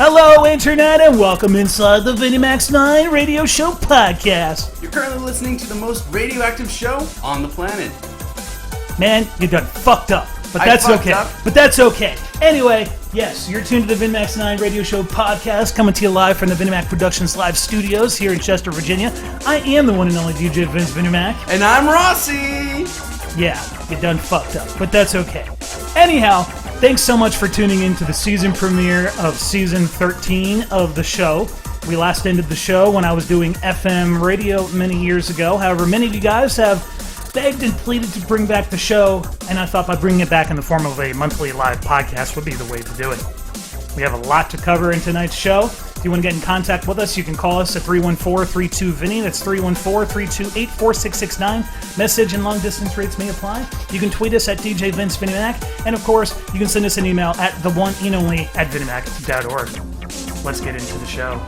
Hello, Internet, and welcome inside the VinnyMac's 9 radio show podcast. You're currently listening to the most radioactive show on the planet. Man, you done fucked up, but that's okay. But that's okay. Anyway, yes, you're tuned to the VinnyMac's 9 radio show podcast, coming to you live from the VinnyMac Productions live studios here in Chester, Virginia. I am the one and only DJ Vince VinnyMac. And I'm Rossi. Yeah, you done fucked up, but that's okay. Anyhow, thanks so much for tuning in to the season premiere of season 13 of the show. We last ended the show when I was doing FM radio many years ago. However, many of you guys have begged and pleaded to bring back the show, and I thought by bringing it back in the form of a monthly live podcast would be the way to do it. We have a lot to cover in tonight's show. If you want to get in contact with us, you can call us at 314-32-VINNY. That's 314-328-4669. Message and long-distance rates may apply. You can tweet us at DJ Vince VinnyMac. And, of course, you can send us an email at theoneanonly@vinnymac.org. Let's get into the show.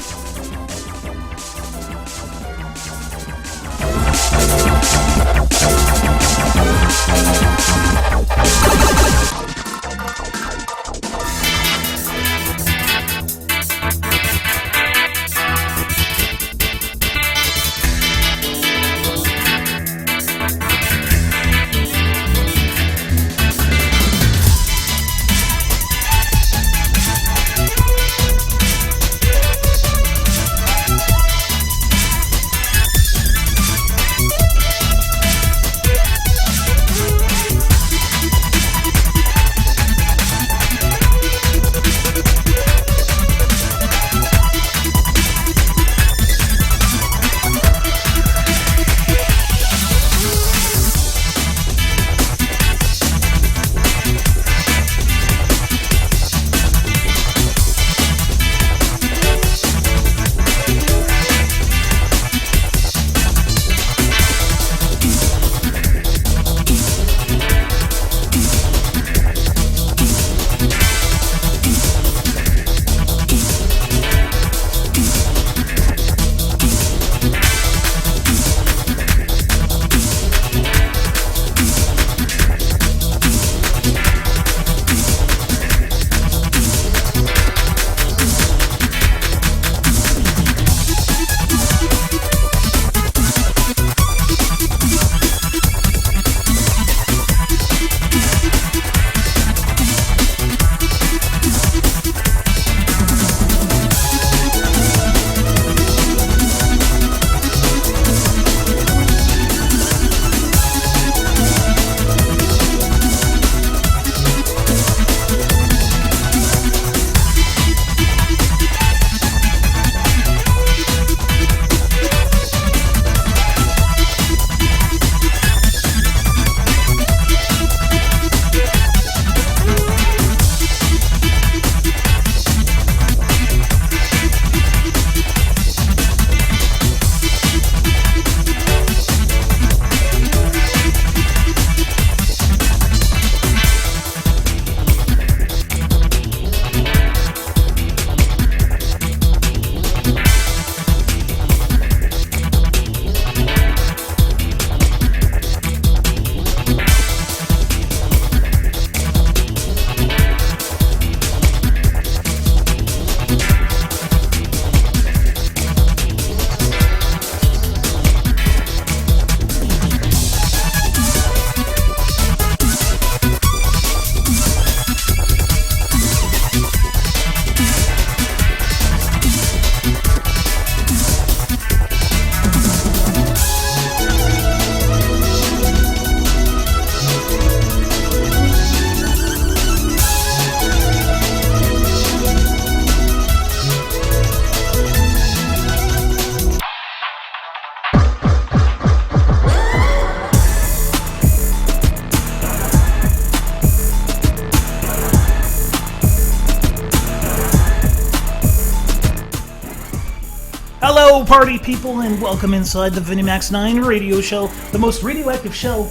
Hello, party people, and welcome inside the VinnyMac's 9 radio show, the most radioactive show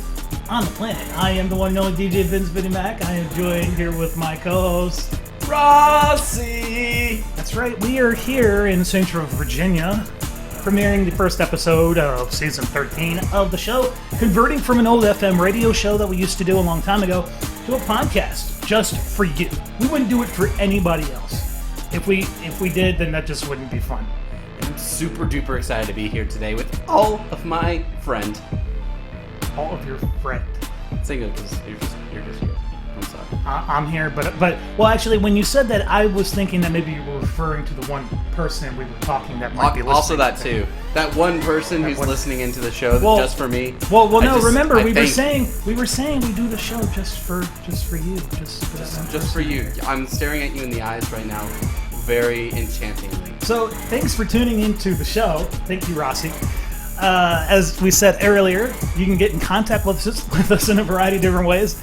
on the planet. I am the one and only DJ Vince VinnyMac. I am joined here with my co-host, Rossi! That's right, we are here in Central Virginia, premiering the first episode of season 13 of the show, converting from an old FM radio show that we used to do a long time ago to a podcast just for you. We wouldn't do it for anybody else. If we did, then that just wouldn't be fun. I'm super duper excited to be here today with all of my friend. All of your friend. Saying it because you're just here. I'm sorry. I'm here, but well, actually, when you said that, I was thinking that maybe you were referring to the one person we were talking that might be listening. Also that too. That one person who's listening into the show just for me. Well, no. Remember, we were saying we do the show just for you, just for you. I'm staring at you in the eyes right now, very enchantingly. So, thanks for tuning into the show. Thank you, Rossi. As we said earlier, you can get in contact with us in a variety of different ways.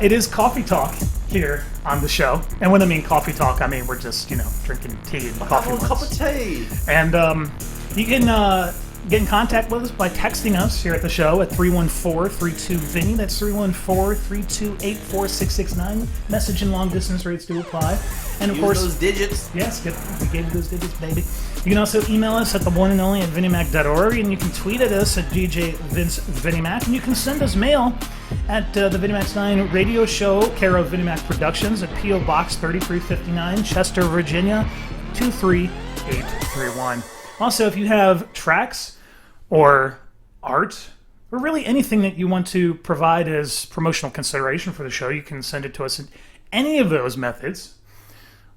It is coffee talk here on the show. And when I mean coffee talk, I mean we're just, drinking tea and coffee. Have a cup of tea. And you can get in contact with us by texting us here at the show at 314-32-VINNY. That's 314-328-4669. Message and long distance rates do apply. And of course, those digits. Yes, we gave you those digits, baby. You can also email us at the one and only at VinnyMac.org, and you can tweet at us at DJ Vince VinnyMac, and you can send us mail at the VinnyMac's 9 radio show, care of VinnyMac Productions, at P.O. Box 3359, Chester, Virginia 23831. Also, if you have tracks or art or really anything that you want to provide as promotional consideration for the show, you can send it to us in any of those methods.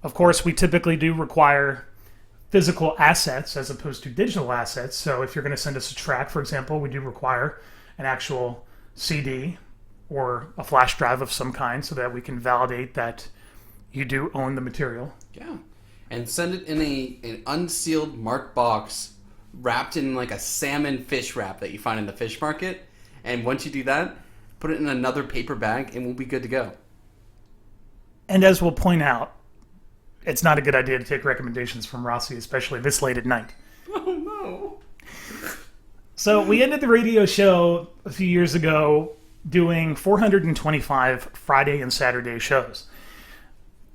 Of course, we typically do require physical assets as opposed to digital assets. So if you're going to send us a track, for example, we do require an actual CD or a flash drive of some kind so that we can validate that you do own the material. Yeah. And send it in an unsealed marked box wrapped in like a salmon fish wrap that you find in the fish market. And once you do that, put it in another paper bag and we'll be good to go. And as we'll point out, it's not a good idea to take recommendations from Rossi, especially this late at night. Oh, no. So we ended the radio show a few years ago doing 425 Friday and Saturday shows.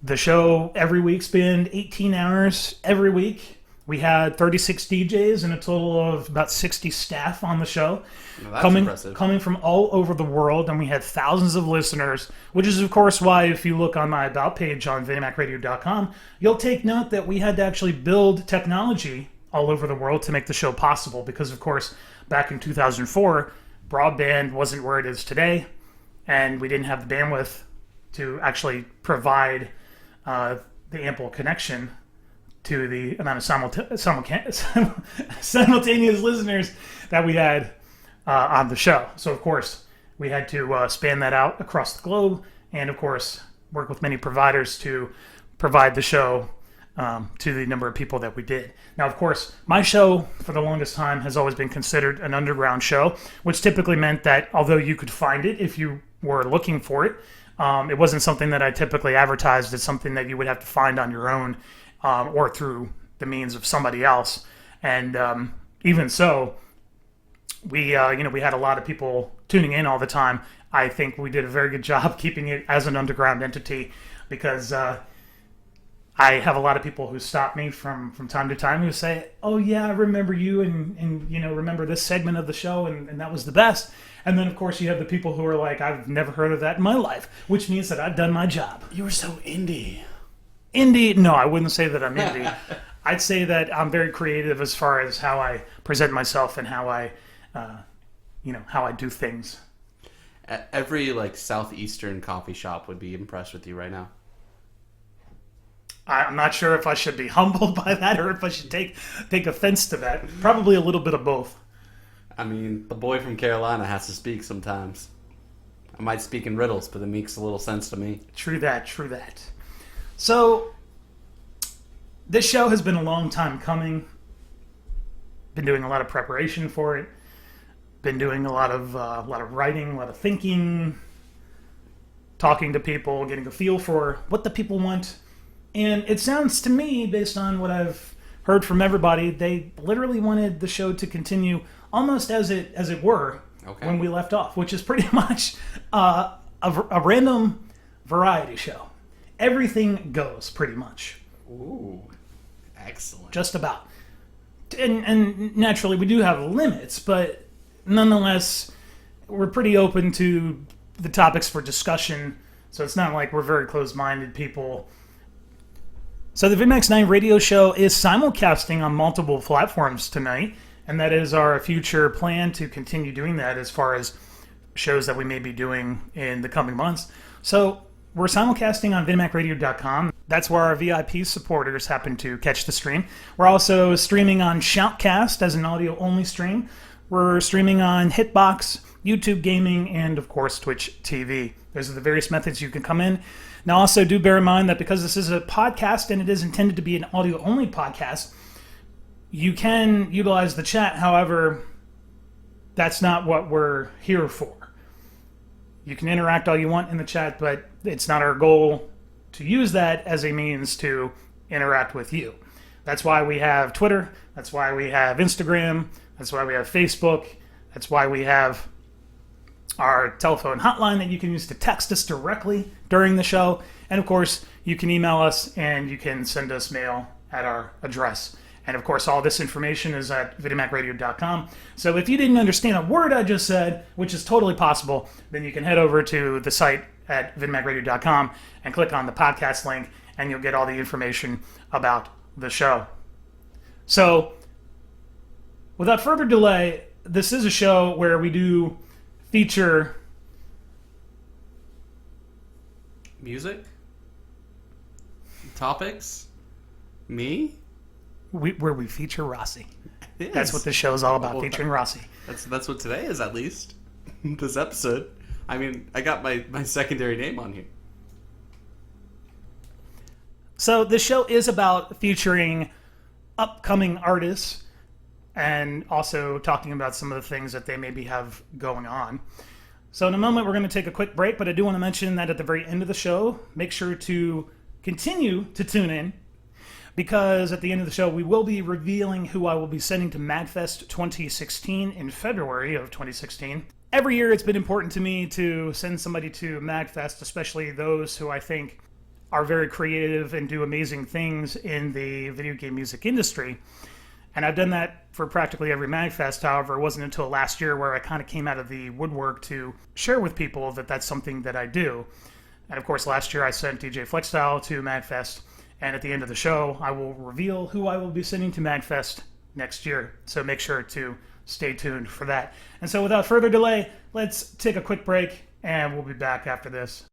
The show every week spanned 18 hours every week. We had 36 DJs and a total of about 60 staff on the show. Well, that's impressive. Coming from all over the world, and we had thousands of listeners, which is, of course, why if you look on my About page on VinnyMacRadio.com, you'll take note that we had to actually build technology all over the world to make the show possible because, of course, back in 2004, broadband wasn't where it is today, and we didn't have the bandwidth to actually provide the ample connection to the amount of simultaneous listeners that we had on the show. So, of course, we had to span that out across the globe and, of course, work with many providers to provide the show to the number of people that we did. Now, of course, my show for the longest time has always been considered an underground show, which typically meant that although you could find it if you were looking for it, it wasn't something that I typically advertised. It's something that you would have to find on your own or through the means of somebody else. And even so, we had a lot of people tuning in all the time. I think we did a very good job keeping it as an underground entity because I have a lot of people who stop me from time to time who say, oh yeah, I remember you and remember this segment of the show and that was the best. And then of course you have the people who are like, I've never heard of that in my life, which means that I've done my job. You were so indie. Indie? No, I wouldn't say that I'm indie. I'd say that I'm very creative as far as how I present myself and how I do things. Every southeastern coffee shop would be impressed with you right now. I'm not sure if I should be humbled by that or if I should take offense to that. Probably a little bit of both. I mean, the boy from Carolina has to speak sometimes. I might speak in riddles, but it makes a little sense to me. True that. So, this show has been a long time coming. Been doing a lot of preparation for it. Been doing a lot of writing, a lot of thinking, talking to people, getting a feel for what the people want. And it sounds to me, based on what I've heard from everybody, they literally wanted the show to continue almost as it were when we left off, which is pretty much a random variety show. Everything goes, pretty much. Ooh, excellent. Just about. And naturally, we do have limits, but nonetheless, we're pretty open to the topics for discussion. So it's not like we're very closed-minded people. So the VinMac's 9 radio show is simulcasting on multiple platforms tonight, and that is our future plan to continue doing that as far as shows that we may be doing in the coming months. So we're simulcasting on VinnyMacRadio.com. That's where our VIP supporters happen to catch the stream. We're also streaming on Shoutcast as an audio-only stream. We're streaming on Hitbox, YouTube Gaming, and of course Twitch TV. Those are the various methods you can come in. Now also do bear in mind that because this is a podcast and it is intended to be an audio-only podcast, you can utilize the chat. However, that's not what we're here for. You can interact all you want in the chat, but it's not our goal to use that as a means to interact with you. That's why we have Twitter. That's why we have Instagram. That's why we have Facebook. That's why we have our telephone hotline that you can use to text us directly during the show. And of course, you can email us and you can send us mail at our address. And of course, all this information is at VinnyMacRadio.com. So if you didn't understand a word I just said, which is totally possible, then you can head over to the site at VinnyMacRadio.com and click on the podcast link, and you'll get all the information about the show. So without further delay, this is a show where we do feature music, topics, me. Where we feature Rossi. That's what this show is all about, featuring Rossi. That's what today is, at least. This episode. I mean, I got my secondary name on here. So this show is about featuring upcoming artists and also talking about some of the things that they maybe have going on. So in a moment, we're going to take a quick break, but I do want to mention that at the very end of the show, make sure to continue to tune in, because at the end of the show, we will be revealing who I will be sending to MagFest 2016 in February of 2016. Every year, it's been important to me to send somebody to MagFest, especially those who I think are very creative and do amazing things in the video game music industry. And I've done that for practically every MagFest. However, it wasn't until last year where I kind of came out of the woodwork to share with people that that's something that I do. And of course, last year I sent DJ Flexstyle to MagFest. And at the end of the show, I will reveal who I will be sending to MagFest next year. So make sure to stay tuned for that. And so without further delay, let's take a quick break, and we'll be back after this.